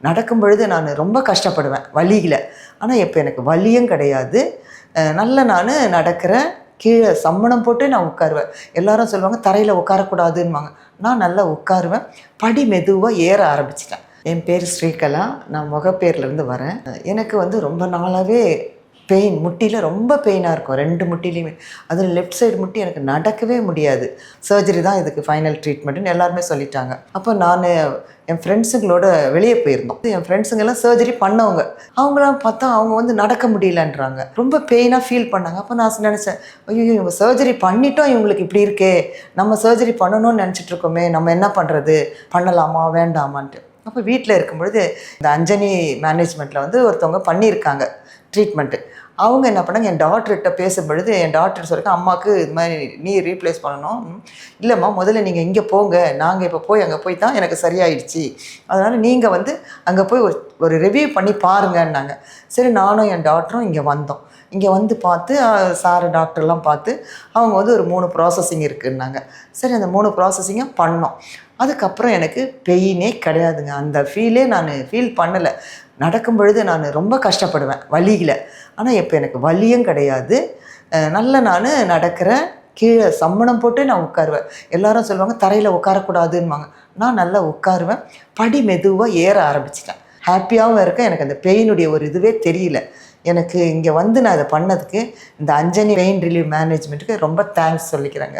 நடக்கும் பொழுது நான் ரொம்ப கஷ்டப்படுவேன் வலியில. ஆனா, இப்ப எனக்கு வலியும் கிடையாது. நல்ல நானு நடக்கிறேன். கீழ சம்மணம் போட்டு நான் உட்காருவேன். எல்லாரும் சொல்லுவாங்க, தரையில உட்காரக்கூடாதுன்னுவாங்க. நான் நல்லா உட்காருவேன். படி மெதுவா ஏற ஆரம்பிச்சுட்டேன். என் பேர் ஸ்ரீகலா. நான் மொகப்பேர்லேருந்து வரேன். எனக்கு ரொம்ப நாளாவே பெயின் முட்டியில ரொம்ப பெயினாக இருக்கும் 2 முட்டிலையுமே. அதில் லெஃப்ட் சைடு முட்டி எனக்கு நடக்கவே முடியாது. சர்ஜரி தான் இதுக்கு ஃபைனல் ட்ரீட்மெண்ட்டுன்னு எல்லாருமே சொல்லிட்டாங்க. அப்போ நான் என் ஃப்ரெண்ட்ஸுங்களோட வெளியே போயிருந்தோம். என் ஃப்ரெண்ட்ஸுங்கெல்லாம் சர்ஜரி பண்ணவங்க. அவங்களாம் பார்த்தா அவங்க நடக்க முடியலன்றாங்க. ரொம்ப பெயினாக ஃபீல் பண்ணாங்க. அப்போ நான் நினச்சேன், ஐயோ இவங்க சர்ஜரி பண்ணிட்டோம் இவங்களுக்கு இப்படி இருக்கே, நம்ம சர்ஜரி பண்ணணும்னு நினச்சிட்டு இருக்கோமே, நம்ம என்ன பண்ணுறது, பண்ணலாமா வேண்டாமான்ட்டு. அப்போ வீட்டில் இருக்கும்பொழுது இந்த அஞ்சனி மேனேஜ்மெண்ட்டில் ஒருத்தவங்க பண்ணியிருக்காங்க ட்ரீட்மெண்ட்டு. அவங்க என்ன பண்ணாங்க, என் டாக்டர்கிட்ட பேசும்பொழுது என் டாக்டர் சொல்லியிருக்காங்க, அம்மாவுக்கு இது மாதிரி நீ ரீப்ளேஸ் பண்ணணும். இல்லைம்மா முதல்ல நீங்கள் இங்கே போங்க, நாங்கள் இப்போ போய் அங்கே போய் தான் எனக்கு சரியாயிடுச்சு, அதனால் நீங்கள் அங்கே போய் ஒரு ரிவ்யூ பண்ணி பாருங்கன்னாங்க. சரி, நானும் என் டாக்டரும் இங்கே வந்தோம். இங்கே பார்த்து சார் டாக்டர்லாம் பார்த்து அவங்க ஒரு 3 ப்ராசஸிங் இருக்குன்னாங்க. சரி, அந்த 3 ப்ராசஸிங்கும் பண்ணோம். அதுக்கப்புறம் எனக்கு பெயினே கிடையாதுங்க. அந்த ஃபீலே நான் ஃபீல் பண்ணலை. நடக்கும் பொழுது நான் ரொம்ப கஷ்டப்படுவேன் வலியில். ஆனால் இப்போ எனக்கு வலியும் கிடையாது. நல்ல நான் நடக்கிறேன். கீழே சம்மணம் போட்டு நான் உட்காருவேன். எல்லாரும் சொல்லுவாங்க, தரையில் உட்காரக்கூடாதுன்னுவாங்க. நான் நல்லா உட்காருவேன். படி மெதுவாக ஏற ஆரம்பிச்சிட்டேன். ஹாப்பியாகவும் இருக்கேன். எனக்கு அந்த பெயினுடைய ஒரு இதுவே தெரியல. எனக்கு இங்கே நான் இதை பண்ணதுக்கு இந்த அஞ்சனி பெயின் ரிலீவ் மேனேஜ்மெண்ட்டுக்கு ரொம்ப தேங்க்ஸ் சொல்லிக்கிறேங்க.